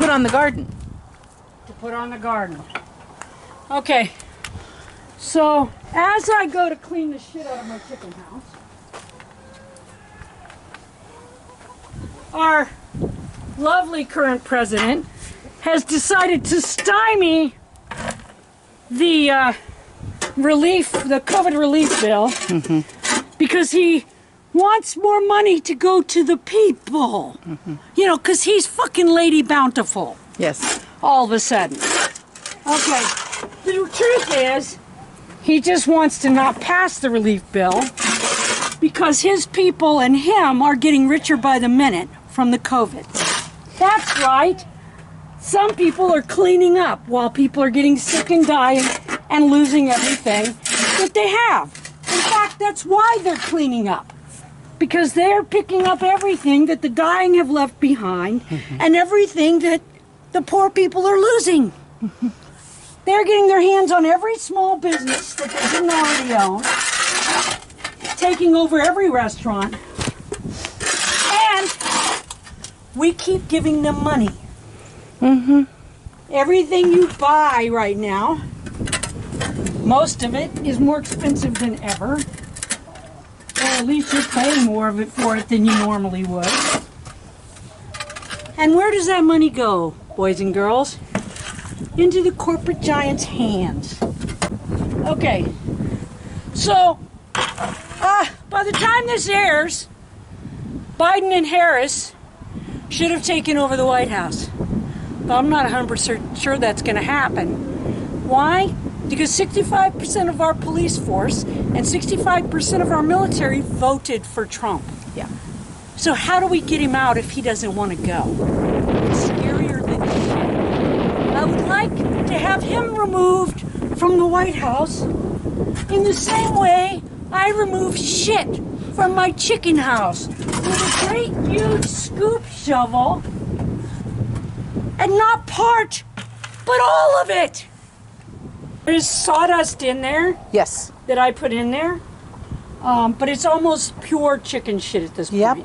put on the garden. To put on the garden. Okay. So, as I go to clean the shit out of my chicken house, our lovely current president has decided to stymie the COVID relief bill because he wants more money to go to the people. You know, because he's fucking Lady Bountiful. Yes. All of a sudden. Okay. The truth is, he just wants to not pass the relief bill because his people and him are getting richer by the minute from the COVID. That's right. Some people are cleaning up while people are getting sick and dying and losing everything that they have. In fact, that's why they're cleaning up. Because they're picking up everything that the dying have left behind and everything that the poor people are losing. They're getting their hands on every small business that they didn't already own, taking over every restaurant, and we keep giving them money. Everything you buy right now, most of it is more expensive than ever. Or at least you're paying more of it for it than you normally would. And where does that money go, boys and girls? Into the corporate giants' hands. Okay, so by the time this airs, Biden and Harris should have taken over the White House. But I'm not 100% sure that's going to happen. Why? Because 65% of our police force and 65% of our military voted for Trump. Yeah. So how do we get him out if he doesn't want to go? It's scarier than shit. I would like to have him removed from the White House in the same way I remove shit from my chicken house with a great huge scoop shovel, and not part, but all of it. There's sawdust in there. Yes. That I put in there, but it's almost pure chicken shit at this point. Yep.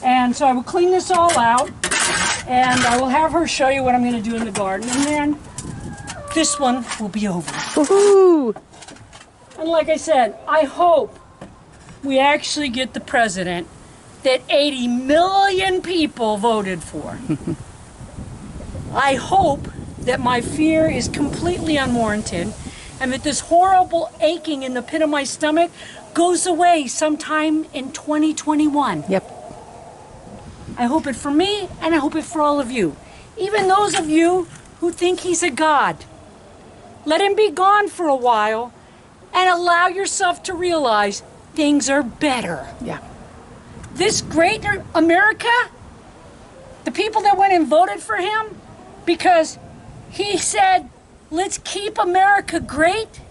And so I will clean this all out, and I will have her show you what I'm going to do in the garden, and then this one will be over. Woohoo! And like I said, I hope we actually get the president that 80 million people voted for. I hope that my fear is completely unwarranted and that this horrible aching in the pit of my stomach goes away sometime in 2021. Yep. I hope it for me, and I hope it for all of you. Even those of you who think he's a god. Let him be gone for a while and allow yourself to realize things are better. Yeah. This great America, the people that went and voted for him because he said, let's keep America great,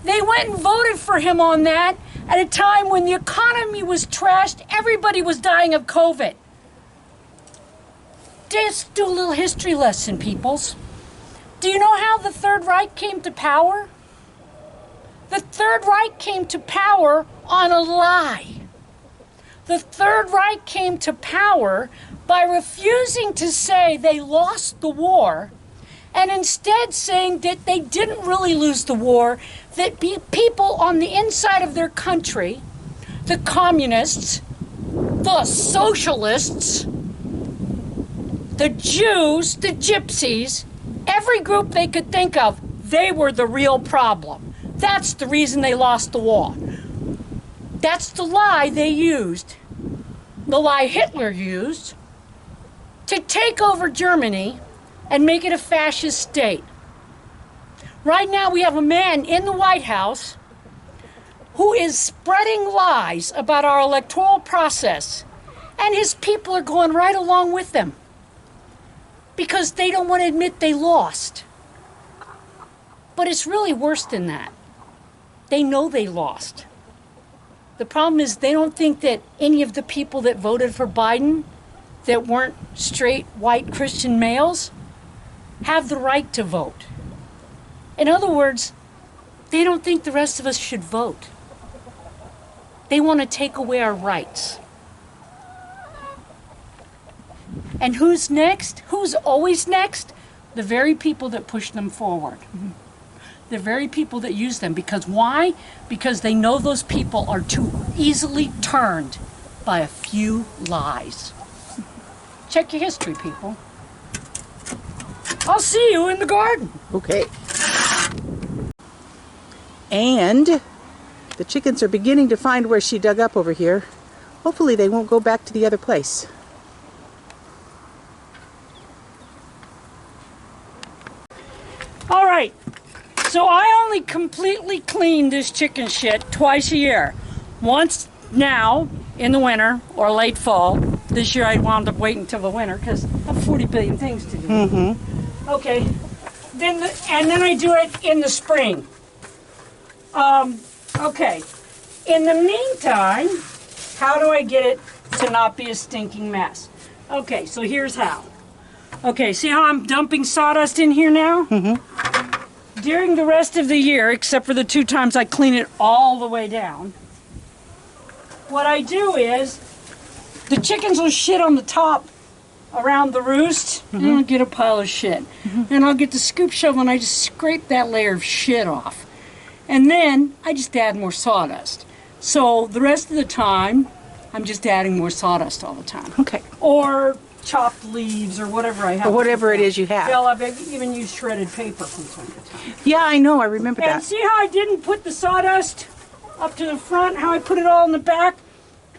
they went and voted for him on that at a time when the economy was trashed, everybody was dying of COVID. Just do a little history lesson, peoples. Do you know how the Third Reich came to power? The Third Reich came to power on a lie. The Third Reich came to power by refusing to say they lost the war and instead saying that they didn't really lose the war, that people on the inside of their country, the communists, the socialists, the Jews, the gypsies, every group they could think of, they were the real problem. That's the reason they lost the war. That's the lie they used, the lie Hitler used, to take over Germany and make it a fascist state. Right now we have a man in the White House who is spreading lies about our electoral process, and his people are going right along with them because they don't want to admit they lost. But it's really worse than that. They know they lost. The problem is they don't think that any of the people that voted for Biden that weren't straight white Christian males have the right to vote. In other words, they don't think the rest of us should vote. They want to take away our rights. And who's next? Who's always next? The very people that push them forward. The very people that use them. Because why? Because they know those people are too easily turned by a few lies. Check your history, people. I'll see you in the garden. Okay. And the chickens are beginning to find where she dug up over here. Hopefully they won't go back to the other place. All right. So I only completely clean this chicken shit twice a year. Once now in the winter or late fall. This year I wound up waiting till the winter because I have 40 billion things to do. Mm-hmm. Okay. And then I do it in the spring. Okay. In the meantime, how do I get it to not be a stinking mess? Okay, so here's how. Okay, see how I'm dumping sawdust in here now? Mm-hmm. During the rest of the year, except for the 2 times I clean it all the way down, what I do is the chickens will shit on the top around the roost, and I'll get a pile of shit. And I'll get the scoop shovel and I just scrape that layer of shit off. And then I just add more sawdust. So the rest of the time, I'm just adding more sawdust all the time. Okay. Or chopped leaves or whatever I have. Or whatever it is you have. Hell, I've even used shredded paper from time to time. Yeah, I know. I remember And that. see how I didn't put the sawdust up to the front, how I put it all in the back?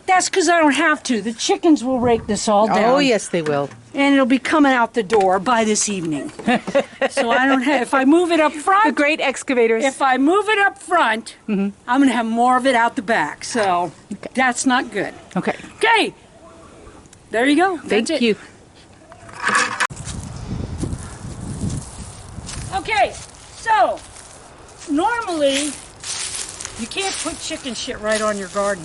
That's because I don't have to. The chickens will rake this all down. Oh, yes, they will. And it'll be coming out the door by this evening. So I don't have, if I move it up front. The great excavators. If I move it up front, I'm going to have more of it out the back. So that's not good. Okay. Okay. There you go. Thank That's it. you. Okay. So normally you can't put chicken shit right on your garden.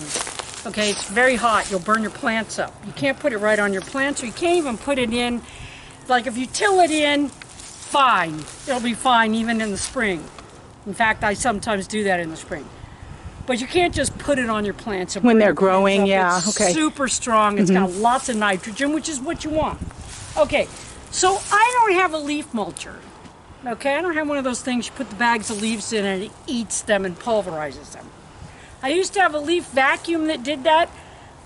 Okay, it's very hot. You'll burn your plants up. You can't put it right on your plants, or you can't even put it in. Like if you till it in, fine. It'll be fine even in the spring. In fact, I sometimes do that in the spring. But you can't just put it on your plants. When they're growing, yeah, It's okay. super strong. It's got lots of nitrogen, which is what you want. Okay, so I don't have a leaf mulcher. Okay, I don't have one of those things you put the bags of leaves in and it eats them and pulverizes them. I used to have a leaf vacuum that did that,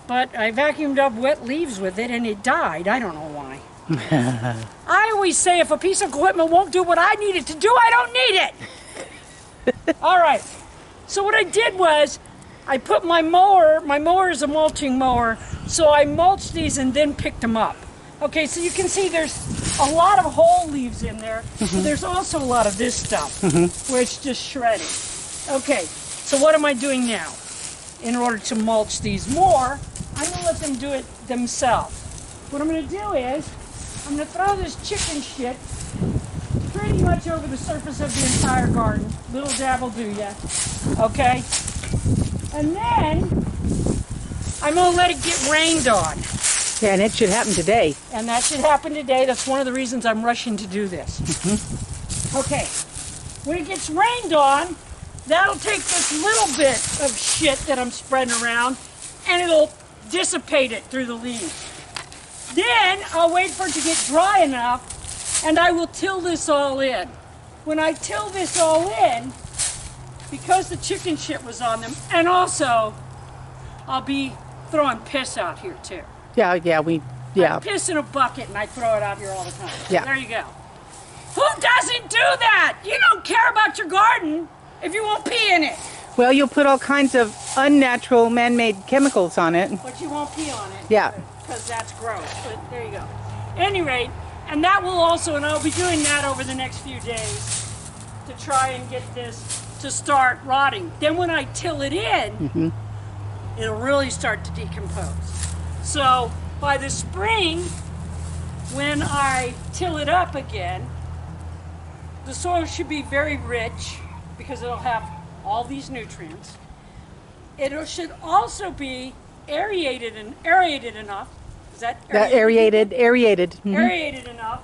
but I vacuumed up wet leaves with it and it died. I don't know why. I always say if a piece of equipment won't do what I need it to do, I don't need it. All right. So what I did was I put my mower is a mulching mower, so I mulched these and then picked them up. Okay, so you can see there's a lot of whole leaves in there, but there's also a lot of this stuff where it's just shredded. Okay. So what am I doing now? In order to mulch these more, I'm going to let them do it themselves. What I'm going to do is, I'm going to throw this chicken shit pretty much over the surface of the entire garden. Little dab will do ya. Okay? And then, I'm going to let it get rained on. Yeah, and it should happen today. And that should happen today. That's one of the reasons I'm rushing to do this. Okay. When it gets rained on, that'll take this little bit of shit that I'm spreading around and it'll dissipate it through the leaves. Then I'll wait for it to get dry enough and I will till this all in. When I till this all in, because the chicken shit was on them, and also I'll be throwing piss out here too. Yeah. I piss in a bucket and I throw it out here all the time. Yeah. There you go. Who doesn't do that? You don't care about your garden if you won't pee in it. Well, you'll put all kinds of unnatural man-made chemicals on it. But you won't pee on it. Yeah. Because that's gross. But there you go. At any rate, and that will also, and I'll be doing that over the next few days to try and get this to start rotting. Then when I till it in, it'll really start to decompose. So by the spring, when I till it up again, the soil should be very rich because it'll have all these nutrients. It should also be aerated enough. Is that aerated? Aerated. Aerated enough.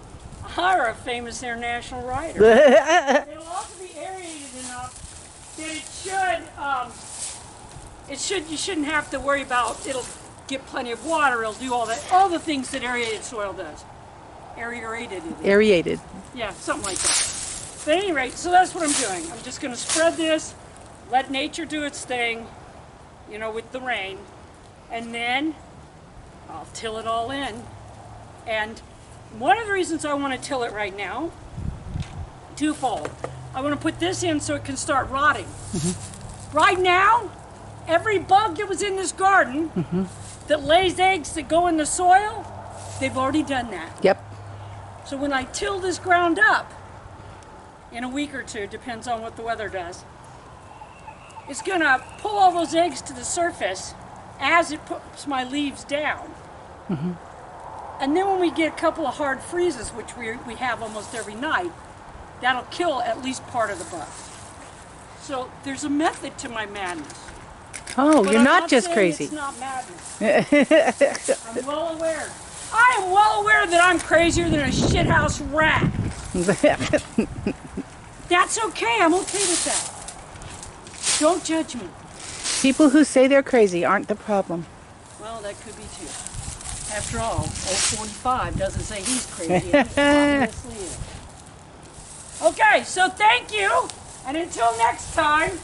You're a famous international writer. It'll also be aerated enough that you shouldn't have to worry about it'll get plenty of water. It'll do all the things that aerated soil does. Aerated. Aerated. Yeah, something like that. But at any rate, so that's what I'm doing. I'm just going to spread this, let nature do its thing, you know, with the rain, and then I'll till it all in. And one of the reasons I want to till it right now, twofold. I want to put this in so it can start rotting. Right now, every bug that was in this garden that lays eggs that go in the soil, they've already done that. Yep. So when I till this ground up, in a week or two, depends on what the weather does, it's gonna pull all those eggs to the surface as it puts my leaves down. And then when we get a couple of hard freezes, which we have almost every night, that'll kill at least part of the bug. So there's a method to my madness. Oh, But you're I'm not just saying crazy. It's not madness. I'm well aware. I am well aware that I'm crazier than a shithouse rat. That's okay. I'm okay with that. Don't judge me. People who say they're crazy aren't the problem. Well, that could be too. After all, 045 doesn't say he's crazy. He obviously is. Okay, so thank you. And until next time,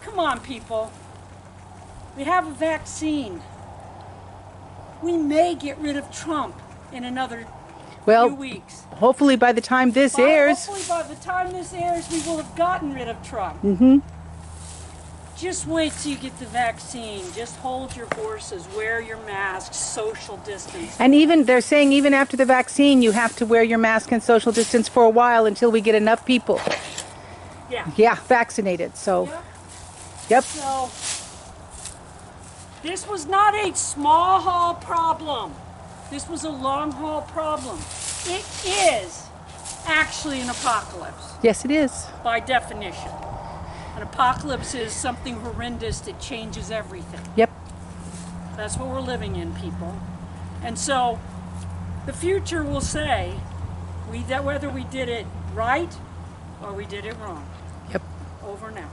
come on, people. We have a vaccine. We may get rid of Trump in another few weeks. Hopefully by the time this airs. Hopefully by the time this airs, we will have gotten rid of Trump. Just wait till you get the vaccine. Just hold your horses, wear your masks, social distance. And they're saying even after the vaccine, you have to wear your mask and social distance for a while until we get enough people. Yeah, vaccinated. So, yep. So, this was not a small haul problem. This was a long haul problem. It is actually an apocalypse. Yes, it is. By definition. An apocalypse is something horrendous that changes everything. Yep. That's what we're living in, people. And so, the future will say that whether we did it right or we did it wrong. Yep. Over now.